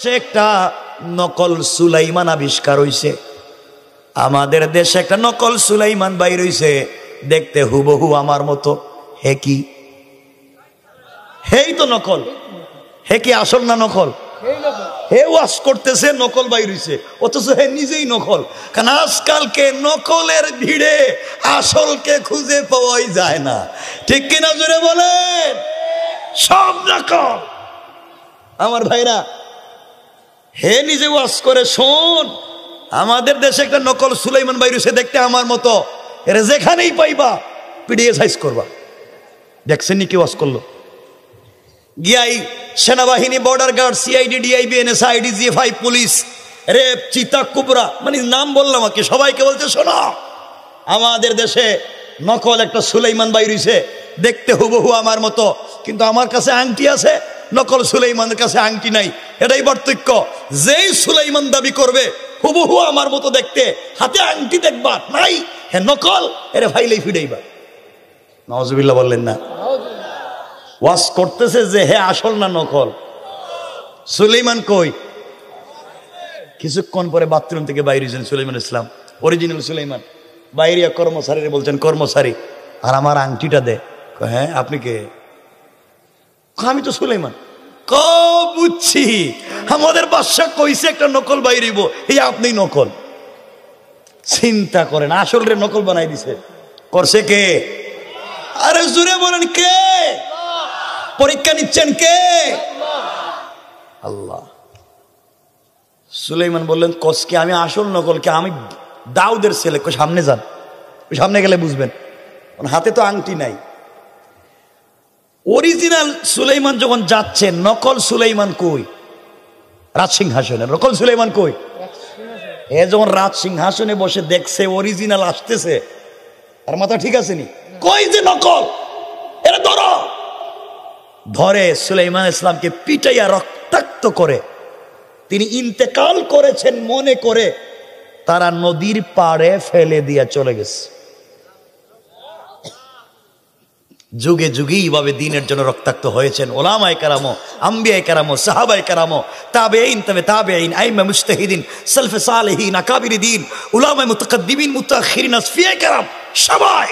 সে একটা নকল সুলাইমান আবিষ্কার হইছে। আমাদের দেশে একটা নকল সুলাইমান বাইর হইছে, দেখতে হুবহু আমার মতো। হে কি? হেই তো নকল। হে কি আসল না নকল? হে ওয়াশ করতেছে, নকল বাইর হইছে, অথচ হে নিজেই নকল। কারণ আজকালকে নকলের ভিড়ে আসলকে খুঁজে পাওয়াই যায় না। ঠিক কিনা জোরে বলেন? সব নকল। আমার ভাইরা, হে নিজে ওয়াশ করে, শোন আমাদের দেশে একটা নকল সুলাইমান বাইর হইছে, দেখতে আমার মতো। এরা যেখানেই পাইবা পিডিএ সাইজ করবা। দেখছেন নি কি ওয়াশ করলো? গিয়াই সেনাবাহিনী, border guard, CID, DIB, NSI, IDGFI, police, রেপ, চিতা, কুবরা, মানে নাম বললাম আর কি, সবাইকে বলতে শোনো আমাদের দেশে নকল একটা সুলাইমান বাইর হইছে, দেখতে হুবহু আমার মতো, কিন্তু আমার কাছে আংটি আছে, নকল সুলাইমানের কাছে আংটি নাই। এটাই পার্থক্য। যেই সুলাইমান দাবি করবে হুবহু আমার মতো দেখতে, হাতে আংটি দেখবা নাই, হে নকল, এরে ফাইলেই ফিডাইবা। নাউজুবিল্লাহ বললেন না? ওয়াজ করতেছে যে হে আসল না নকল। সুলাইমান কই? কিছুক্ষণ পরে বাথরুম থেকে বাইরে হয়েছেন সুলাইমান ইসলাম, অরিজিনাল সুলাইমান। বাইরে কর্মচারী বলছেন, কর্মচারী আর আমার আংটিটা দে। হ্যাঁ আপনি কে? আমি তো সুলাইমান। ক বুঝছি, আমাদের বাদশা কইছে একটা নকল বাইরিব, এই আপনি নকল। চিন্তা করেন, আসল রে নকল বানাই দিছে। করছে কে? আরে জুড়ে বলেন কে? পরীক্ষা নিচ্ছেন কে? আল্লাহ। সুলাইমান বললেন, কসকে আমি আসল নকল কে? আমি দাউদের ছেলে। সামনে যান, সামনে গেলে বুঝবেন। হাতে তো আংটি নাই। অরিজিনাল সুলাইমান যখন যাচ্ছে, নকল সুলাইমান কই? রাজ সিংহাসনে। নকল সুলাইমান কই? এ যখন রাজ সিংহাসনে বসে দেখছে অরিজিনাল আসতেছে, আর মাথা ঠিক আছে নি? কই যে নকল, এরা ধরো। ধরে সুলাইমান ইসলামকে পিটাইয়া রক্তাক্ত করে তিনি ইন্তেকাল করেছেন মনে করে তারা নদীর পাড়ে ফেলে দিয়ে চলে গেছে। যুগে যুগে এইভাবে দ্বীনের জন্য রক্তাক্ত হয়েছেন ওলামায়ে কেরামো, আম্বিয়ায়ে কেরামো, সাহাবায়ে কেরামো, তাবেঈন, তাবেঈন, আইম্মা মুজতাহিদিন, সালফে সালেহিন, আকাবির দ্বীন, উলামায়ে মুতাকাদ্দিমিন, মুতাআখিরিন, আসফিয়ায়ে কেরাম, সবাই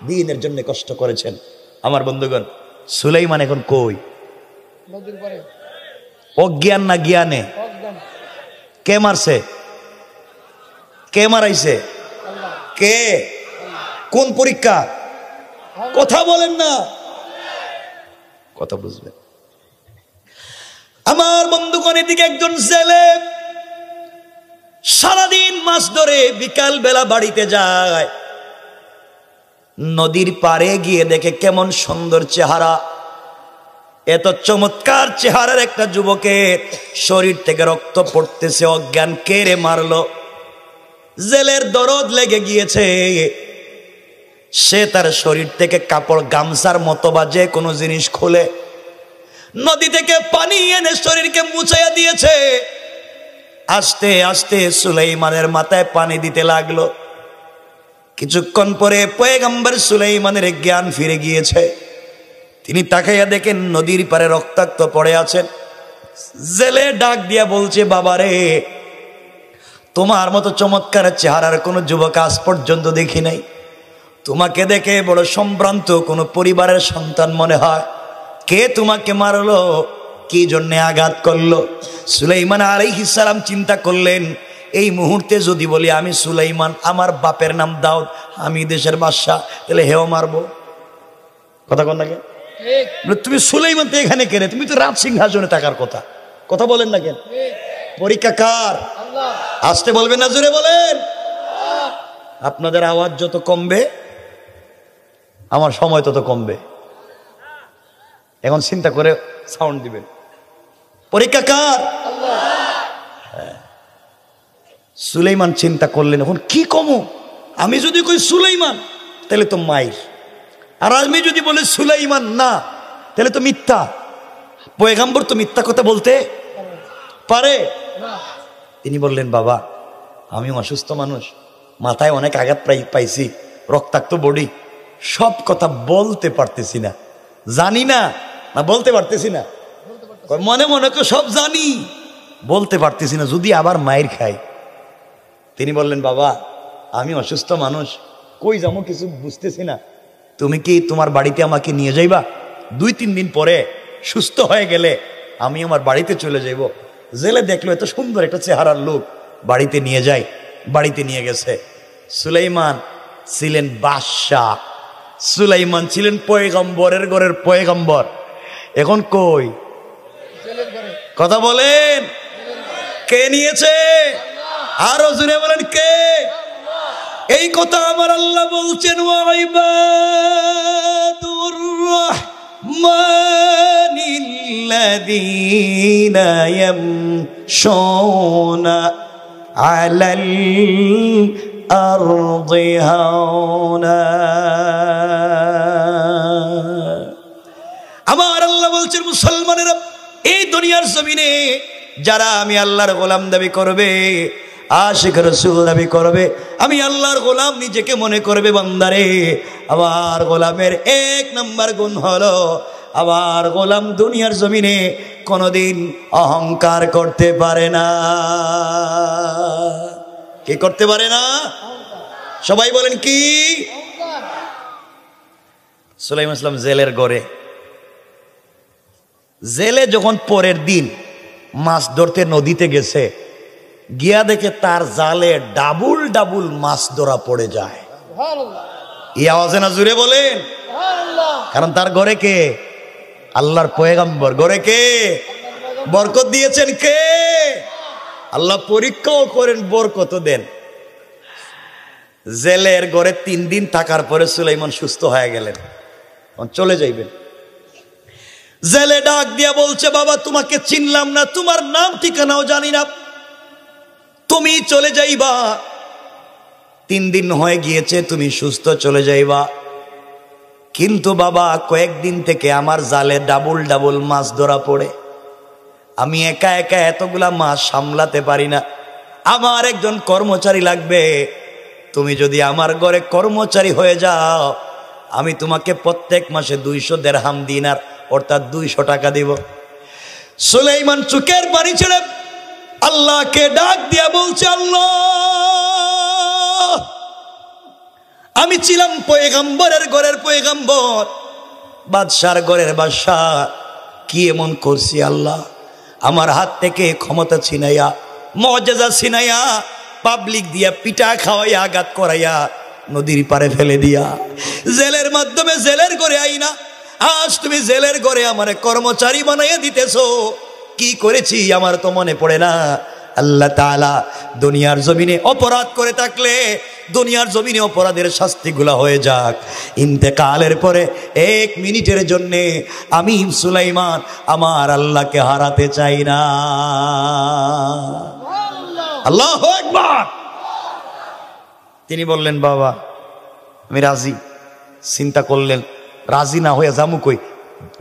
দ্বীনের জন্য কষ্ট করেছেন। আমার বন্ধুগণ, সুলাইমান এখন কই? অজ্ঞান না জ্ঞানে? কে মারছে? কে মারাইছে? কে? কোন পরীক্ষা? কথা বলেন না, কথা বুঝবেন। আমার বন্ধুগণ, এদিকে একজন ছেলে সারাদিন মাছ ধরে বিকাল বেলা বাড়িতে যায়, নদীর পাড়ে গিয়ে দেখে কেমন সুন্দর চেহারা। এত চমৎকার চেহারার একটা যুবকের শরীর থেকে রক্ত পড়তেছে। অজ্ঞান, কে রে মারলো? জেলের দরদ লেগে গিয়েছে। সে তার শরীর থেকে কাপড়, গামছার মতো বা যে কোনো জিনিস খুলে নদী থেকে পানি এনে শরীরকে মুছাইয়া দিয়েছে। আস্তে আস্তে সুলাইমানের মাথায় পানি দিতে লাগলো। কিছুক্ষণ পরে পয়গম্বর সুলাইমানের জ্ঞান ফিরে গিয়েছে। তিনি তাকাইয়া দেখেন নদীর পারে রক্তাক্ত পড়ে আছেন। জেলে ডাক দিয়া বলছে, বাবারে, তোমার মতো চমৎকার চেহারার কোনো যুবক আজ পর্যন্ত দেখি নাই। তোমাকে দেখে বড় সম্ভ্রান্ত কোনো পরিবারের সন্তান মনে হয়। কে তোমাকে মারলো? কি জন্য আঘাত করলো? সুলাইমান আলাইহিস সালাম চিন্তা করলেন, এই মুহূর্তে যদি বলি আমি সুলাইমান, আমার বাপের নাম দাউদ, আমি দেশের বাদশাহ, তাহলে হেও মারবো। কথা কন নাকি? তুমি সুলাইমান তো এখানে কেন? তুমি তো রাজ সিংহাসনে থাকার কথা। কথা বলেন না কেন? পরীক্ষা কার? আসতে বলবেন না, জোরে বলেন। আপনাদের আওয়াজ যত কমবে আমার সময় তত কমবে। এখন চিন্তা করে সাউন্ড দিবেন। পরীক্ষা কার? সুলাইমান চিন্তা করলেন, এখন কি কমো? আমি যদি কই সুলাইমান তাহলে তো মাইর, আর আমি যদি বলি সুলাইমান না তাহলে তো মিথ্যা। পয়গম্বর তো মিথ্যা কথা বলতে পারে? তিনি বললেন, বাবা, আমি অসুস্থ মানুষ, মাথায় অনেক আঘাত পাইছি, রক্তাক্ত বডি, সব কথা বলতে পারতেছি না, জানি না, না বলতে পারতেছি না, মনে মনে তো সব জানি, বলতে পারতেছি না, যদি আবার মায়ের খাই। তিনি বললেন, বাবা আমি অসুস্থ মানুষ, কই যাবো কিছু বুঝতেছি না, তুমি কি তোমার বাড়িতে আমাকে নিয়ে যাইবা? 2-3 দিন পরে সুস্থ হয়ে গেলে আমি আমার বাড়িতে চলে যাইব। জেলে দেখলো এত সুন্দর একটা চেহারার লোক, বাড়িতে নিয়ে যায়। বাড়িতে নিয়ে গেছে। সুলাইমান ছিলেন বাদশাহ, সুলাইমান ছিলেন পয়গম্বরের ঘরের পয়গম্বর। এখন কই? কথা বলেন, কে নিয়েছে? আরো জোরে বলেন কে? এই কথা আমার আল্লাহ বলছেন, ওয়াইবাদুর রাহমানিল্লাযীনা ইয়ামশুনা আলাল আরদি হাওনা। আমার আল্লাহ বলছেন, মুসলমানেরা এই দুনিয়ার জমিনে যারা আমি আল্লাহর গোলাম দাবি করবে, আশিক রাসূল দাবি করবে, আমি আল্লাহর গোলাম নিজেকে মনে করবে, বান্দারে আমার গোলামের 1 নাম্বার গুণ হলো আমার গোলাম দুনিয়ার জমিনে কোনোদিন অহংকার করতে পারে না। কি করতে পারে না? সবাই বলেন কি? সুলাইমান ইসলাম জেলের ঘরে, জেলে যখন পরের দিন মাছ ধরতে নদীতে গেছে, গিয়া দেখে তার জালে ডাবল ডাবল মাছ ধরা পড়ে যায়। এই আওয়াজে না জুড়ে বলেন? কারণ তার ঘরে কে? আল্লাহর পয়গম্বর। ঘরে কে? বরকত দিয়েছেন কে? আল্লাহ পরীক্ষাও করেন, বরকত দেন। জেলের ঘরে 3 দিন থাকার পরে সুলাইমান সুস্থ হয়ে গেলেন, চলে যাইবেন। জেলে ডাক দিয়া বলছে, বাবা তোমাকে চিনলাম না, তোমার নাম ঠিকানাও জানি না, তুমি চলে যাইবা। 3 দিন হয়ে গিয়েছে, তুমি সুস্থ চলে যাইবা, কিন্তু বাবা কয়েকদিন থেকে আমার জালে ডাবল ডাবল মাছ ধরা পড়ে, আমি একা একা এতগুলা মাছ সামলাতে পারি না, আমার একজন কর্মচারী লাগবে। তুমি যদি আমার ঘরে কর্মচারী হয়ে যাও, আমি তোমাকে প্রত্যেক মাসে 200 দিরহাম দিনার অর্থাৎ 200 টাকা দিব। সুলাইমান চোখের পানি ছেড়ে আল্লাহকে ডাক দিয়া বলছে, আল্লাহ আমি ছিলাম পয়গম্বরের ঘরের পয়গম্বর, বাদশার ঘরের বাদশাহ, কি এমন করছি আল্লাহ? আমার হাত থেকে ক্ষমতা ছিনাইয়া, মুআজিজা ছিনাইয়া, পাবলিক দিয়া পিটা খাওয়াইয়া, আঘাত করাইয়া নদীর পারে ফেলে দিয়া, জেলের মাধ্যমে জেলের ঘরে আইনা আজ তুমি জেলের ঘরে আমারে কর্মচারী বানাইয়া দিতেছো। কি করেছি আমার তো মনে পড়ে না। আল্লাহ তাআলা দুনিয়ার জমিনে অপরাধ করে থাকলে দুনিয়ার জমিনে অপরাধের শাস্তিগুলা হয়ে যাক, ইন্তেকালের পরে 1 মিনিটের জন্যে আমি সুলাইমান আমার আল্লাহকে হারাতে চাই না। আল্লাহু আকবার। তিনি বললেন, বাবা আমি রাজি। চিন্তা করলেন, রাজি না হয়ে যামু কই?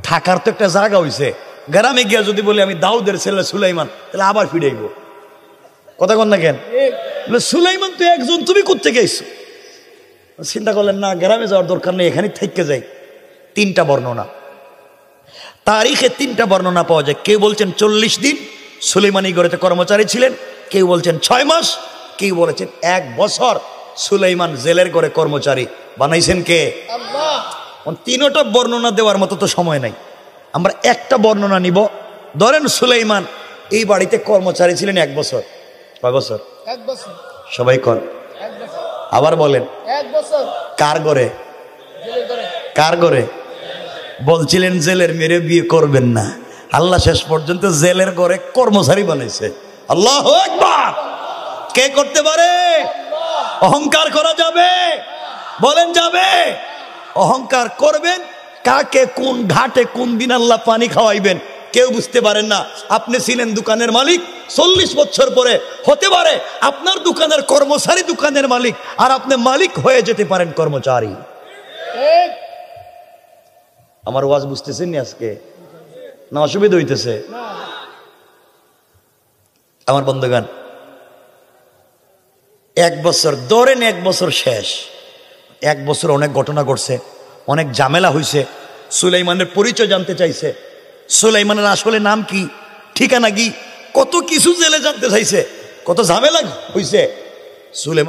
থাকার তো একটা জায়গা হইছে, গ্রামে গিয়া যদি বলি আমি দাউদের ছেলে সুলাইমান, তাহলে আবার ফিরাইব। কথা কন না কেন? সুলাইমান তো একজন, তুমি কোত্থেকে আইছো? চিন্তা করলেন, না গ্রামে যাওয়ার দরকার নেই, এখানে থেকে যাই। 3টা বর্ণনা, তারিখে 3টা বর্ণনা পাওয়া যায়। কেউ বলছেন 40 দিন সুলাইমানি ঘরেতে কর্মচারী ছিলেন, কেউ বলছেন 6 মাস, কেউ বলেছেন 1 বছর সুলাইমান জেলের ঘরে কর্মচারী বানাইছেন কে? আল্লাহ। 3টা বর্ণনা দেওয়ার মতো তো সময় নাই, আমরা একটা বর্ণনা নিব। ধরেন সুলাইমান এই বাড়িতে কর্মচারী ছিলেন 1 বছর। কয় বছর? 1 বছর। সবাই কর, 1 বছর। আবার বলেন। 1 বছর। কার ঘরে? জেলের ঘরে। কার ঘরে? বলছিলেন জেলের মেরে বিয়ে করবেন না, আল্লাহ শেষ পর্যন্ত জেলের ঘরে কর্মচারী বানাইছে। আল্লাহু আকবার। কে করতে পারে? অহংকার করা যাবে? বলেন যাবে? অহংকার করবেন, কাকে কোন ঘাটে কোন দিন আল্লাহ পানি খাওয়াইবেন কেউ বুঝতে পারেন না। আপনি ছিলেন দোকানের মালিক, 40 বছর পরে হতে পারে আপনার দোকানের কর্মচারী দোকানের মালিক, আর আপনি মালিক হয়ে যেতে পারেন কর্মচারী। আমার ওয়াজ বুঝতেছেন নি আজকে? না অসুবিধা হইতেছে? আমার বন্ধুগণ, 1 বছর ধরেন, 1 বছর শেষ। 1 বছর অনেক ঘটনা ঘটছে, অনেক ঝামেলা হয়েছে। সুলাইমানের পরিচয় জানতে চাইছে, সুলাইমানের আসলে নাম কি, ঠিকানা কি, কত কিছু জেলে জানতে চাইছে, কত ঝামেলা হইছে। সুলেমান